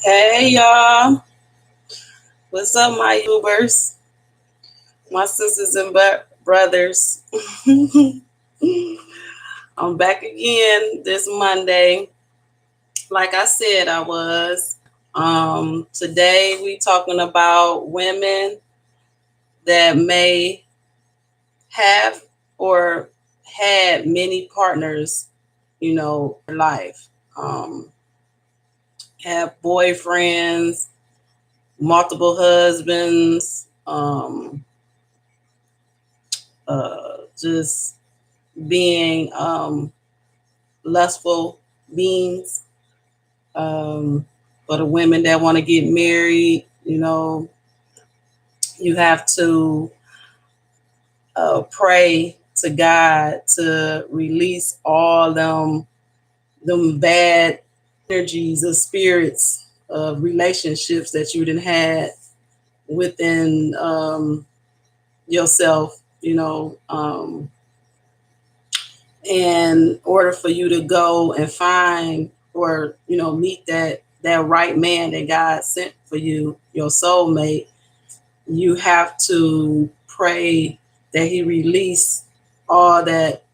Hey y'all, what's up, my Ubers, my sisters and brothers? I'm back again this Monday. Like I said, I was. Today we talking about women that may have or had many partners, in life. Have boyfriends, multiple husbands, just being lustful beings. For the women that want to get married, you have to pray to God to release all them bad energies of spirits of relationships that you didn't had within yourself, in order for you to go and find or meet that right man that God sent for you, your soulmate, you have to pray that he release all that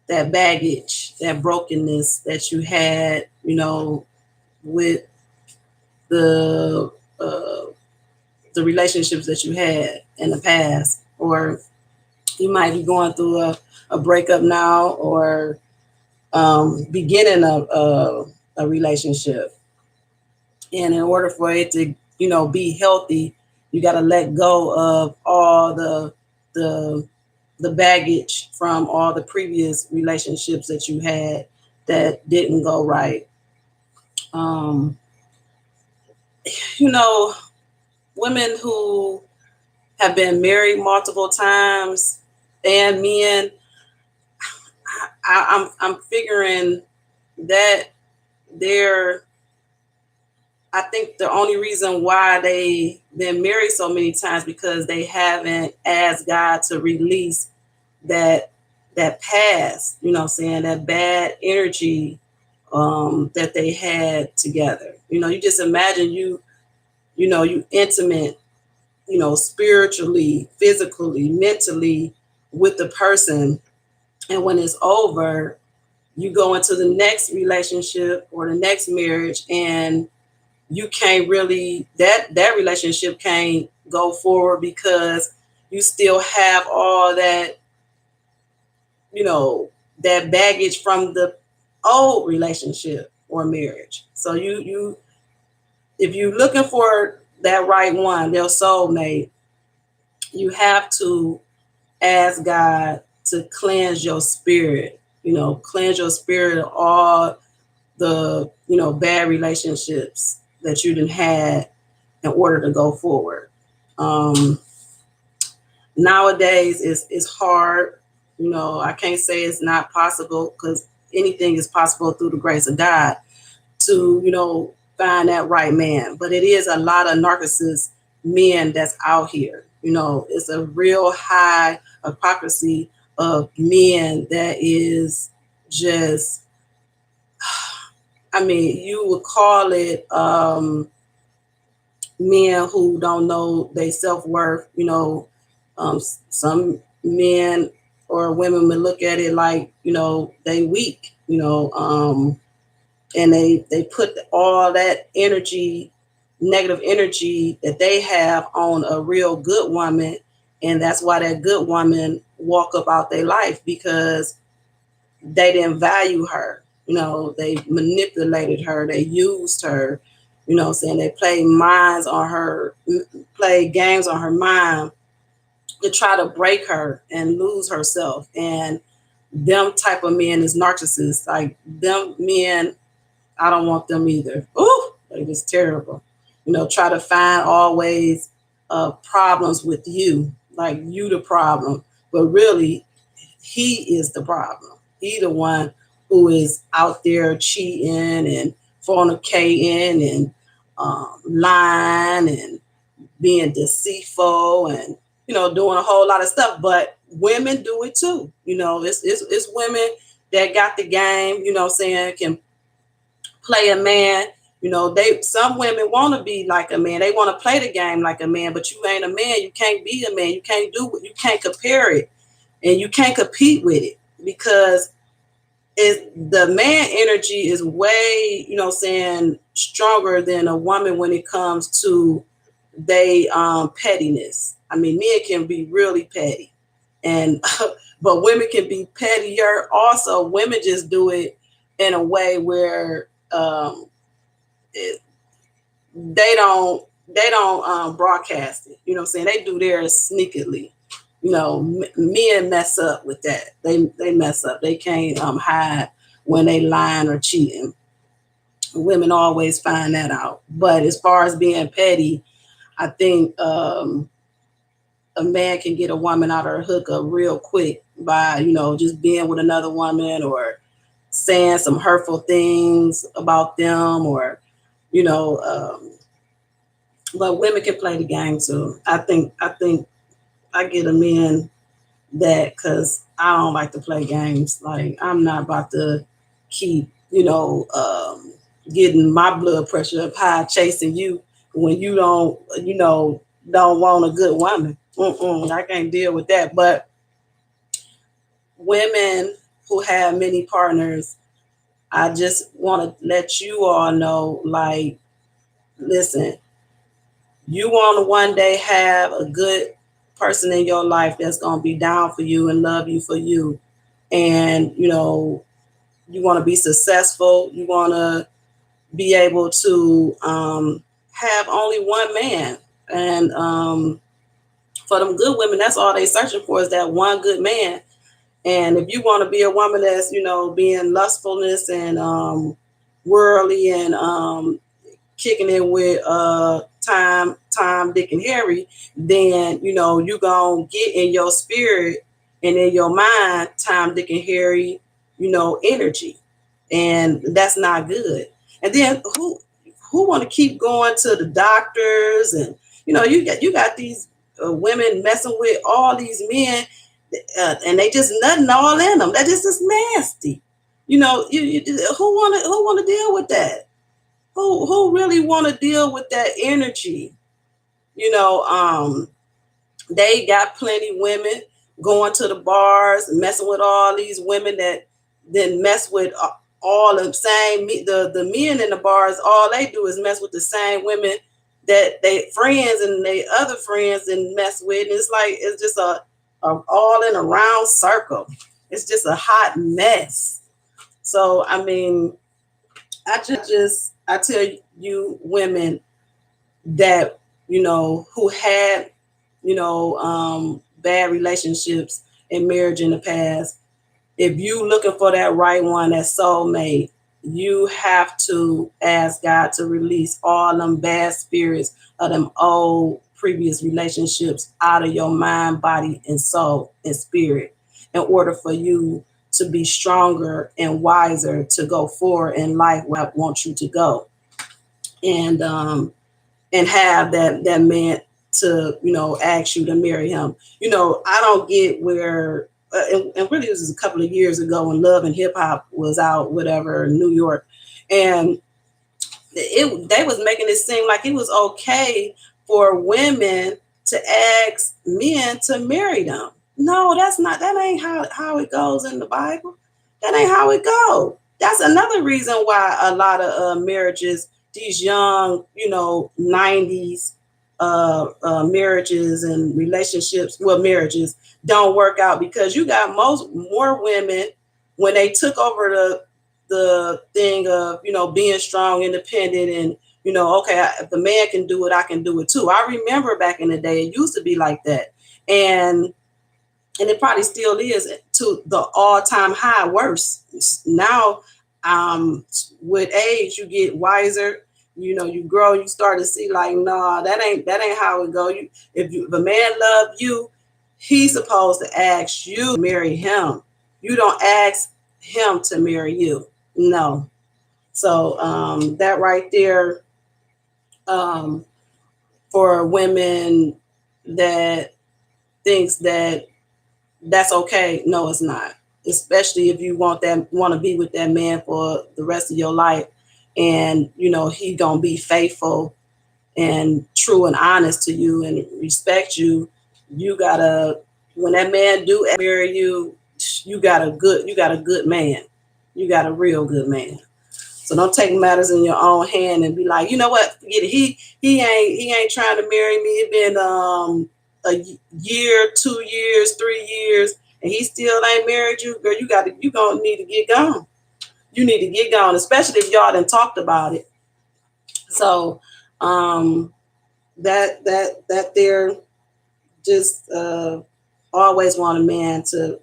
baggage, that brokenness that you had, with the uh, the relationships that you had in the past, or you might be going through a breakup now, or beginning a relationship. And in order for it to, be healthy, you got to let go of all the the baggage from all the previous relationships that you had that didn't go right. Um, you know, Women who have been married multiple times and men, I'm figuring that they're I think the only reason why they been married so many times because they haven't asked God to release that that past, what I'm saying, that bad energy that they had together. You just imagine you intimate, spiritually, physically, mentally with the person, and when it's over, you go into the next relationship or the next marriage, and you can't really that relationship can't go forward because you still have all that baggage from the old relationship or marriage. So you if you're looking for that right one, their soulmate, you have to ask God to cleanse your spirit, cleanse your spirit of all the bad relationships that you didn't had in order to go forward. Um, Nowadays, it's hard. I can't say it's not possible because anything is possible through the grace of God to find that right man. But it is a lot of narcissist men that's out here. It's a real high hypocrisy of men that is just. I mean, you would call it men who don't know their self worth. Some men or women would look at it like they weak. And they put all that energy, negative energy that they have on a real good woman, and that's why that good woman walk up out their life because they didn't value her. They manipulated her, they used her, saying they played minds on her, played games on her mind to try to break her and lose herself. And them type of men is narcissists. Like them men, I don't want them either. Ooh, they just terrible. Try to find always problems with you, like you the problem, but really he is the problem. He the one who is out there cheating and fornicating and lying and being deceitful and doing a whole lot of stuff. But women do it too. It's women that got the game. Saying can play a man, You know, some women want to be like a man. They want to play the game like a man, but you ain't a man. You can't be a man. You can't you can't compare it, and you can't compete with it, because the man energy is way, saying, stronger than a woman when it comes to they pettiness. I mean, men can be really petty, and but women can be pettier also. Women just do it in a way where it, they don't broadcast it. You know what I'm saying? They do theirs sneakily. Men mess up with that. They mess up. They can't hide when they lying or cheating. Women always find that out. But as far as being petty, I think a man can get a woman out of her hookup real quick by, just being with another woman, or saying some hurtful things about them, or, you know, um, but women can play the game too. I think I get a man that, because I don't like to play games. Like, I'm not about to keep, getting my blood pressure up high chasing you when you don't want a good woman. I can't deal with that. But women who have many partners, I just want to let you all know, like, listen, you want to one day have a good person in your life that's going to be down for you and love you for you. And, you want to be successful. You want to be able to have only one man. And for them good women, that's all they searching for, is that one good man. And if you want to be a woman that's, being lustfulness and worldly and kicking it with Tom, Dick, and Harry, then you gonna get in your spirit and in your mind Tom, Dick, and Harry, energy, and that's not good. And then who want to keep going to the doctors, and you got these women messing with all these men, and they just nutting all in them. That just is nasty. Who want to deal with that? Who really want to deal with that energy? You know, they got plenty women going to the bars, messing with all these women that then mess with all the same. The men in the bars, all they do is mess with the same women that they friends and they other friends and mess with. And it's like it's just a all in a round circle. It's just a hot mess. So I mean, I tell you women that who had bad relationships and marriage in the past, if you looking for that right one, that soulmate, you have to ask God to release all them bad spirits of them old previous relationships out of your mind, body, and soul and spirit, in order for you to be stronger and wiser to go forward in life where I want you to go. And have that man to ask you to marry him. I don't get where and really this is a couple of years ago when Love and Hip Hop was out, whatever, in New York, and they was making it seem like it was okay for women to ask men to marry them. No, that ain't how it goes in the Bible. That ain't how it goes. That's another reason why a lot of marriages, these young, 90s marriages and relationships, well, marriages don't work out, because you got more women, when they took over the thing of, being strong, independent, and, okay, if the man can do it, I can do it too. I remember back in the day, it used to be like that. And it probably still is to the all-time high worse. Now, with age, you get wiser. You grow. You start to see like, nah, that ain't how it go. If a man love you, he's supposed to ask you to marry him. You don't ask him to marry you. No. So that right there, for women that thinks that that's okay. No, it's not. Especially if you want to be with that man for the rest of your life. and he gonna be faithful and true and honest to you and respect you. You gotta, when that man do marry you, you got a good man. You got a real good man. So don't take matters in your own hand and be like, you know what, forget it. He ain't trying to marry me. It been a year, 2 years, 3 years, and he still ain't married you. Girl, you gonna need to get gone. You need to get gone, especially if y'all done talked about it. So that they're just always want a man to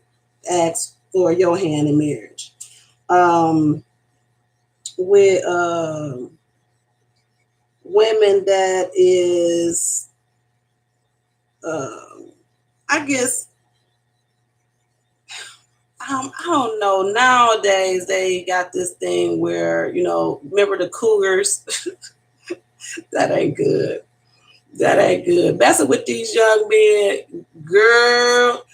ask for your hand in marriage. With women that is, I guess, I don't know. Nowadays they got this thing where, remember the cougars? That ain't good. That ain't good. Messing with these young men, girl,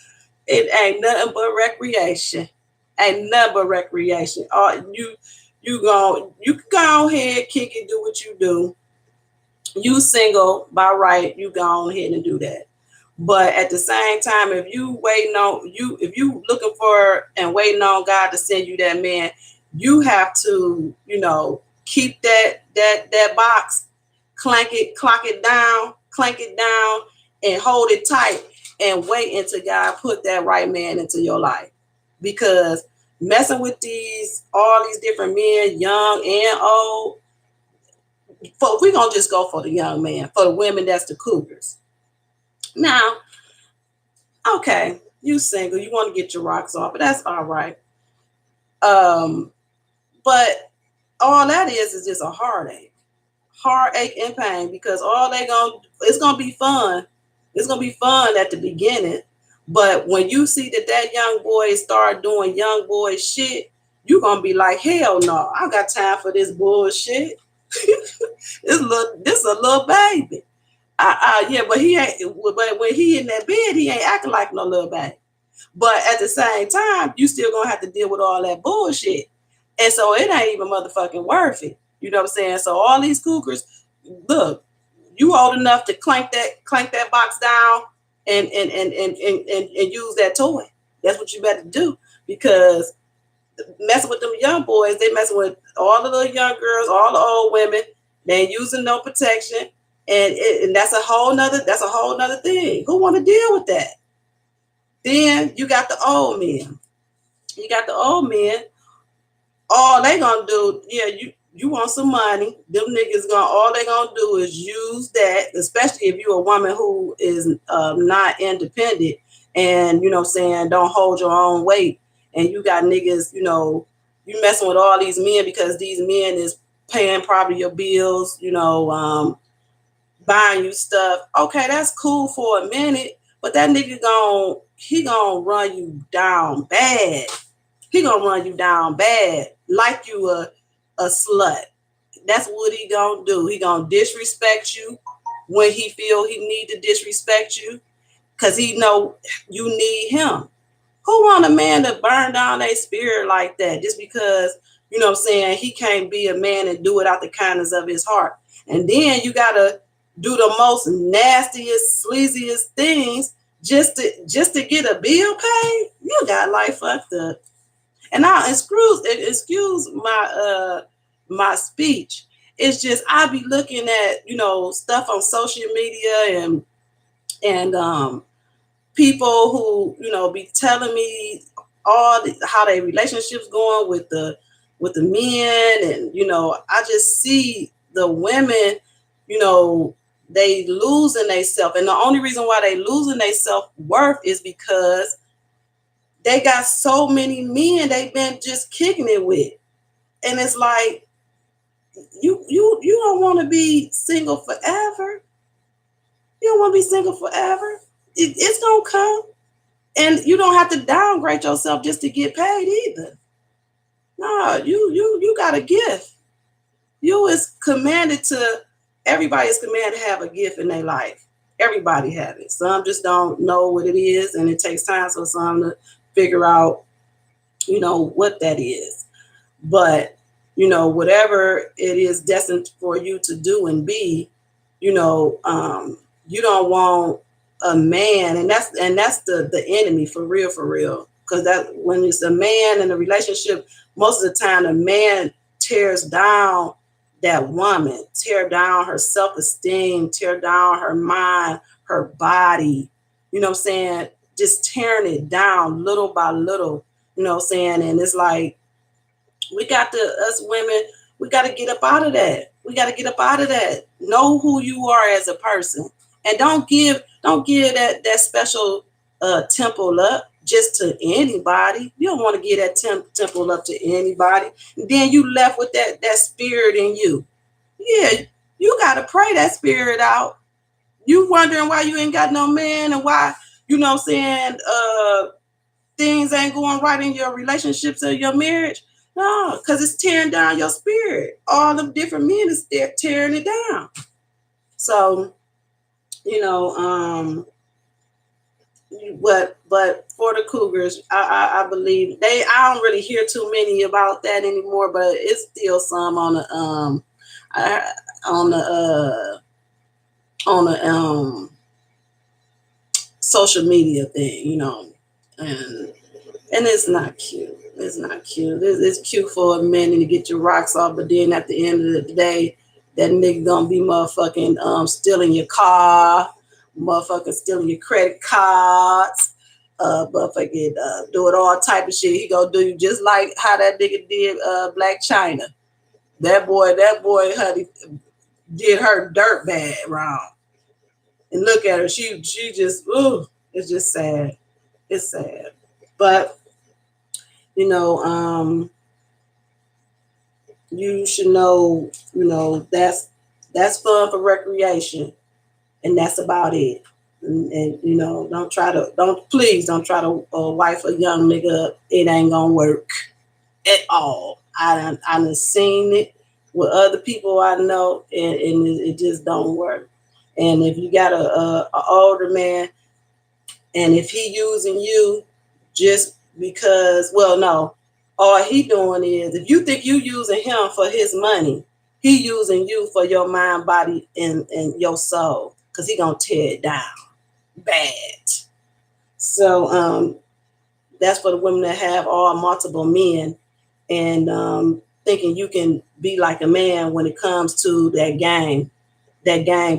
it ain't nothing but recreation. Ain't nothing but recreation. You can go ahead, kick it, do what you do. You single by right, you go ahead and do that. But at the same time, if you looking for and waiting on God to send you that man, you have to, keep that box, clank it down, and hold it tight and wait until God put that right man into your life. Because messing with all these different men, young and old, we're gonna just go for the young man, for the women that's the cougars. Now, okay, you single, you want to get your rocks off, but that's all right. But all that is just a heartache and pain, because it's gonna be fun. It's gonna be fun at the beginning, but when you see that young boy start doing young boy shit, you're gonna be like, hell no, I got time for this bullshit. This a little baby. Yeah, but he ain't. But when he in that bed, he ain't acting like no little baby. But at the same time, you still gonna have to deal with all that bullshit, and so it ain't even motherfucking worth it. You know what I'm saying? So all these cougars, look, you old enough to clank that box down and use that toy. That's what you better do, because messing with them young boys, they messing with all the little young girls, all the old women. They ain't using no protection, and that's a whole nother thing. Who want to deal with that? Then you got the old men. All they gonna do, yeah, you want some money. Them niggas all they gonna do is use that, especially if you're a woman who is not independent and saying, don't hold your own weight, and you got niggas, you messing with all these men because these men is paying probably your bills, buying you stuff. Okay, that's cool for a minute, but that nigga gonna run you down bad. He gonna run you down bad, like you a slut. That's what he gonna do. He gonna disrespect you when he feel he need to disrespect you, because he know you need him. Who want a man to burn down their spirit like that just because, he can't be a man and do it out the kindness of his heart? And then you gotta do the most nastiest, sleaziest things just to get a bill paid. You got life fucked up. And now excuse my speech. It's just I be looking at stuff on social media and people who be telling me how their relationships going with the men, and I just see the women, they losing their self, and the only reason why they losing their self-worth is because they got so many men they've been just kicking it with. And it's like, you don't want to be single forever. You don't want to be single forever. It's gonna come, and you don't have to downgrade yourself just to get paid either. No, you got a gift. Everybody is commanded to have a gift in their life. Everybody have it. Some just don't know what it is, and it takes time for some to figure out, what that is. But whatever it is destined for you to do and be, you don't want a man, and that's the enemy, for real. Because that when it's a man in a relationship, most of the time the man tears down that woman, tear down her self-esteem, tear down her mind, her body, you know what I'm saying? Just tearing it down little by little, you know what I'm saying? And it's like we got to, us women, we got to get up out of that. We got to get up out of that. Know who you are as a person, and don't give that special temple up just to anybody. You don't want to give that temple up to anybody. And then you left with that spirit in you. Yeah, you got to pray that spirit out. You wondering why you ain't got no man, and why, you know what I'm saying, things ain't going right in your relationships or your marriage. No, because it's tearing down your spirit. All the different men is there tearing it down. So, you know, but for the Cougars, I believe I don't really hear too many about that anymore, but it's still some on the on the on the social media thing, and it's not cute. It's not cute. It's cute for a man to get your rocks off, but then at the end of the day, that nigga gonna be motherfucking stealing your car, motherfucking stealing your credit cards, motherfucking doing all type of shit. He gonna do you just like how that nigga did Blac Chyna. That boy, honey, did her dirt bad wrong. And look at her, she just, ooh, it's just sad. It's sad. But you should know, that's fun for recreation, and that's about it. And please don't try to wife a young nigga. It ain't gonna work at all. I done seen it with other people I know, and it just don't work. And if you got a older man, and if he using you just because, well, no, all he doing is, if you think you using him for his money, he using you for your mind, body, and your soul, because he gonna tear it down bad. So that's for the women that have all multiple men, and thinking you can be like a man when it comes to that game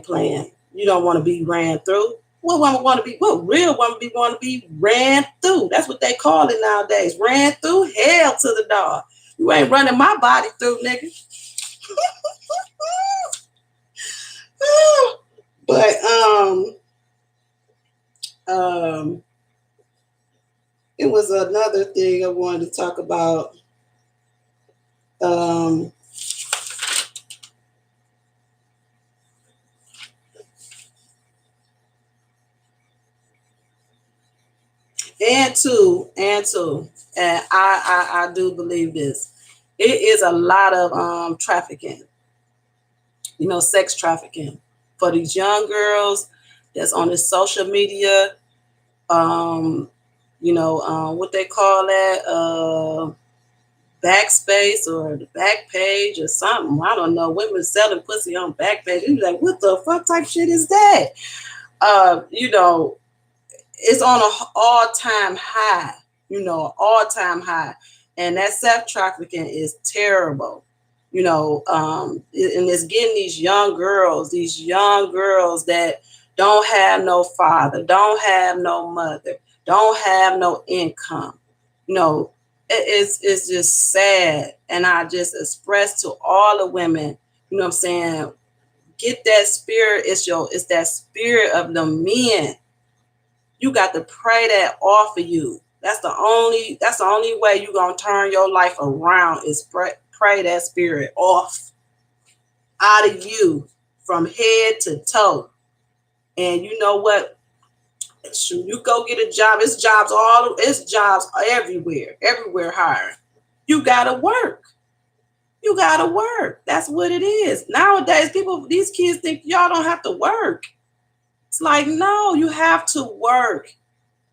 plan. You don't want to be ran through. What woman want to be? What real woman want to be ran through? That's what they call it nowadays. Ran through, hell to the dog. You ain't running my body through, nigga. But it was another thing I wanted to talk about. And I do believe this. It is a lot of trafficking, sex trafficking for these young girls that's on this social media. What they call that, backspace or the back page or something. I don't know. Women selling pussy on Backpage. You like, what the fuck type shit is that? It's on an all-time high, all-time high. And that sex trafficking is terrible, and it's getting these young girls that don't have no father, don't have no mother, don't have no income. It's just sad. And I just express to all the women, what I'm saying, get that spirit. It's that spirit of the men. You got to pray that off of you. That's the only way you're gonna turn your life around, is pray that spirit off out of you from head to toe. And you know what? You go get a job. It's jobs everywhere hiring. You gotta work. That's what it is. Nowadays, these kids think y'all don't have to work. It's like, no, you have to work.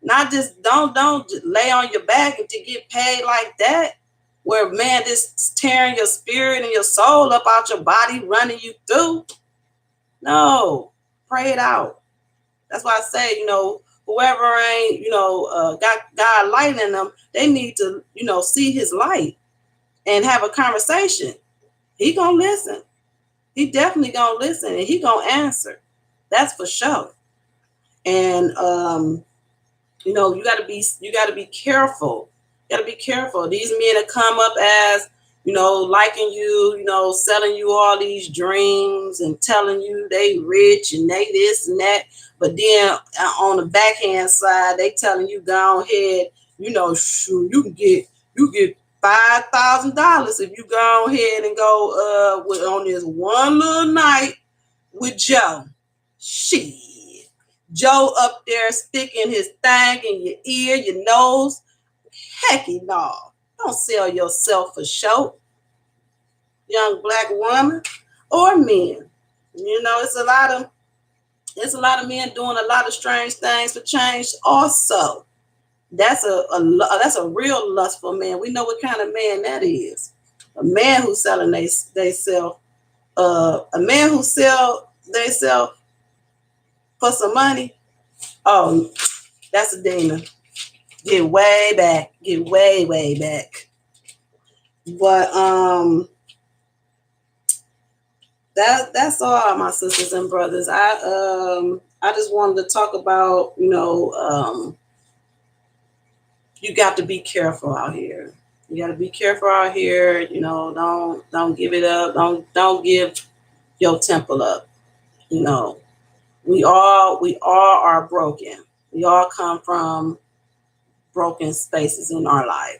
Not just don't lay on your back and to get paid like that. where man, this tearing your spirit and your soul up out your body, running you through. No, pray it out. That's why I say, whoever ain't, got God light in them, they need to, see his light and have a conversation. He gonna listen. He definitely gonna listen, and he gonna answer. That's for sure. And you gotta be careful. You gotta be careful. These men that come up as, liking you, selling you all these dreams and telling you they rich and they this and that. But then on the backhand side, they telling you go ahead, shoot, you get $5,000 if you go ahead and go on this one little night with Joe. Shit. Joe up there sticking his thing in your ear, your nose. Hecky no. Don't sell yourself for show, young black woman or men. It's a lot of men doing a lot of strange things for change also. That's a real lustful man. We know what kind of man that is. A man who's selling they self, a man who sell they self for some money. Oh, that's a demon. Get way back. Get way, way back. But that's all, my sisters and brothers. I just wanted to talk about, you got to be careful out here. You got to be careful out here. Don't give it up. Don't give your temple up. We all are broken. We all come from broken spaces in our life.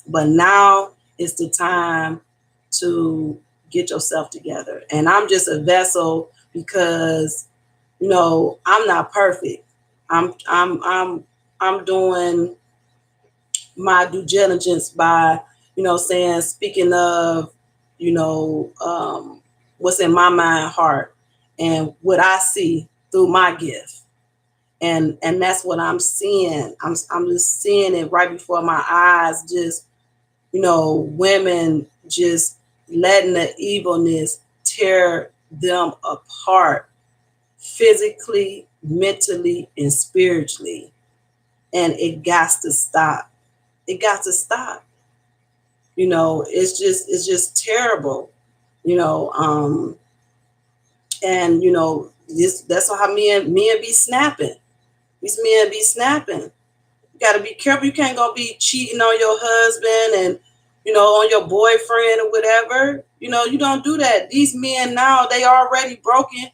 But now is the time to get yourself together. And I'm just a vessel because, I'm not perfect. I'm doing my due diligence by, speaking of, what's in my mind, heart, and what I see through my gift. And that's what I'm seeing. I'm just seeing it right before my eyes, just, women just letting the evilness tear them apart physically, mentally, and spiritually. And it got to stop. It got to stop. It's just terrible. And that's how men be snapping. These men be snapping. You got to be careful. You can't go be cheating on your husband and, on your boyfriend or whatever. You don't do that. These men now, they already broken.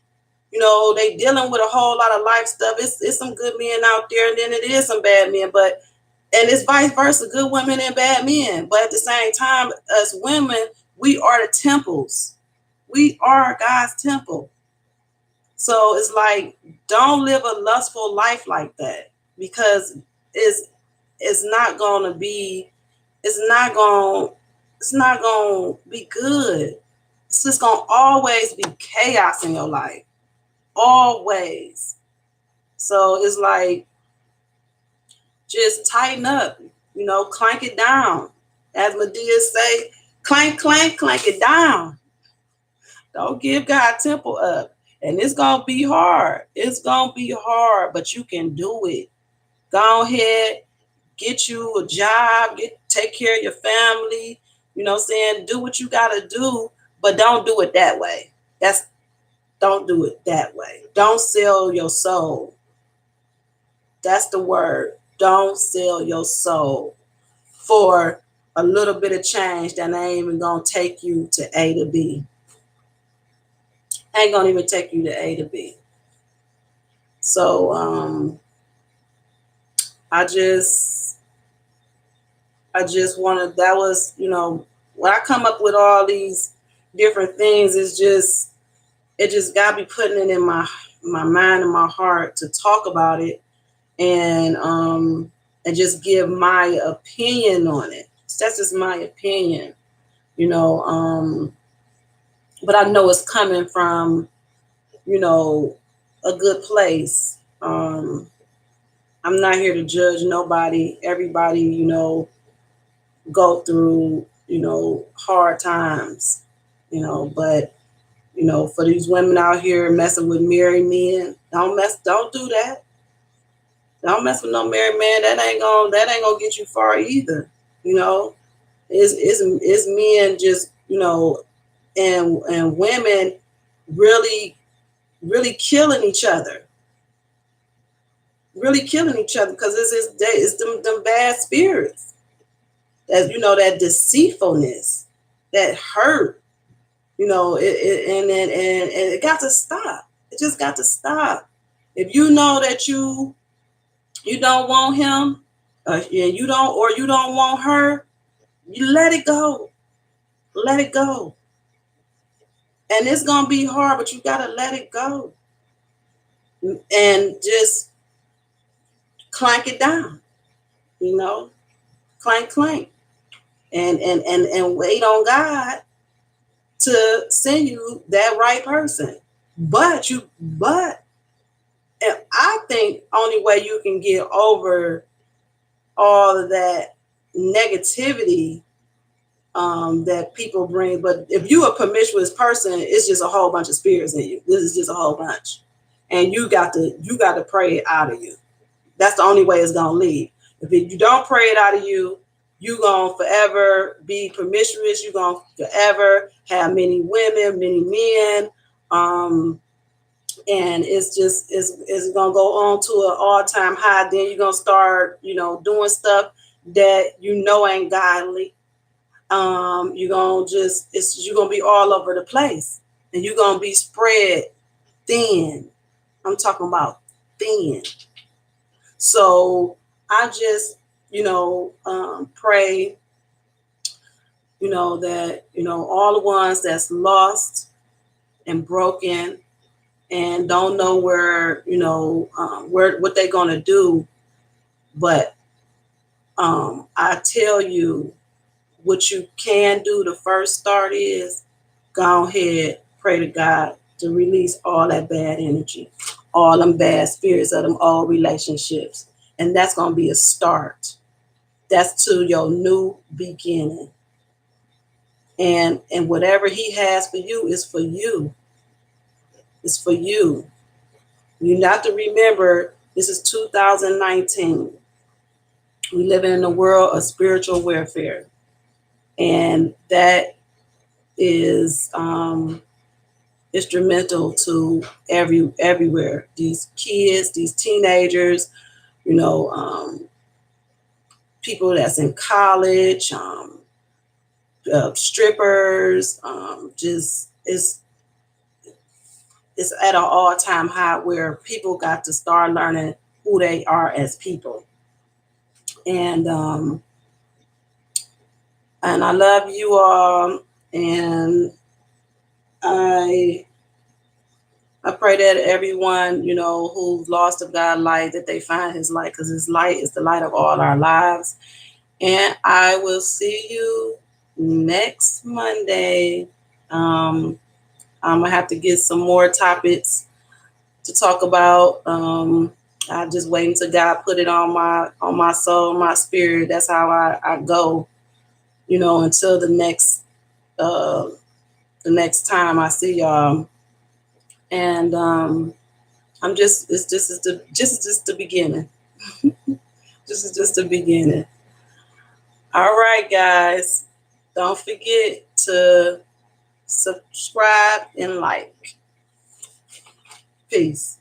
They dealing with a whole lot of life stuff. It's some good men out there, and then it is some bad men. And it's vice versa, good women and bad men. But at the same time, as women, we are the temples. We are God's temple. So it's like, don't live a lustful life like that, because it's not going to be good. It's just going to always be chaos in your life. Always. So it's like, just tighten up, clank it down. As Medea say, clank, clank, clank it down. Don't give God temple up. And it's going to be hard. It's going to be hard, but you can do it. Go ahead, get you a job, take care of your family, do what you got to do, but don't do it that way. Don't do it that way. Don't sell your soul. That's the word. Don't sell your soul for a little bit of change that ain't even going to take you to A to B. Ain't going to even take you to A to B. So I just wanted, that was, when I come up with all these different things, it just got me putting it in my mind and my heart to talk about it and just give my opinion on it. That's just my opinion, but I know it's coming from, a good place. I'm not here to judge nobody. Everybody, go through hard times, but for these women out here messing with married men, don't do that. Don't mess with no married man. That ain't gonna get you far either. You know, it's men just, and women really, really killing each other. Really killing each other because it's them bad spirits. That deceitfulness, that hurt, and it got to stop. It just got to stop. If you know that you don't want him, and you don't want her, you let it go. Let it go. And it's gonna be hard, but you gotta let it go. And just clank it down, clank, clank. And wait on God to send you that right person. But and I think only way you can get over all of that negativity that people bring. But if you a promiscuous person, it's just a whole bunch of spirits in you. This is just a whole bunch, and you got to pray it out of you. That's the only way it's gonna leave. If you don't pray it out of you, you gonna forever be promiscuous. You gonna forever have many women, many men, and it's gonna go on to an all-time high. Then you're gonna start, doing stuff that ain't godly. You're gonna be all over the place, and you're gonna be spread thin. I'm talking about thin. So I just, pray, that, all the ones that's lost and broken and don't know where, what they're going to do. But I tell you, what you can do, the first start is go ahead, pray to God to release all that bad energy, all them bad spirits of them old relationships. And that's going to be a start. That's to your new beginning. And whatever he has for you is for you. It's for you. You have to remember, this is 2019. We live in a world of spiritual warfare. And that is instrumental to everywhere. These kids, these teenagers, people that's in college, strippers, just it's at an all-time high where people got to start learning who they are as people. And I love you all, and I pray that everyone, who's lost of God light, that they find his light, because his light is the light of all our lives. And I will see you next Monday. I'm gonna have to get some more topics to talk about. I just wait until God put it on my soul, my spirit. That's how I go, until the next time I see y'all. And it's just the beginning. This is just the beginning. All right, guys. Don't forget to subscribe and like. Peace.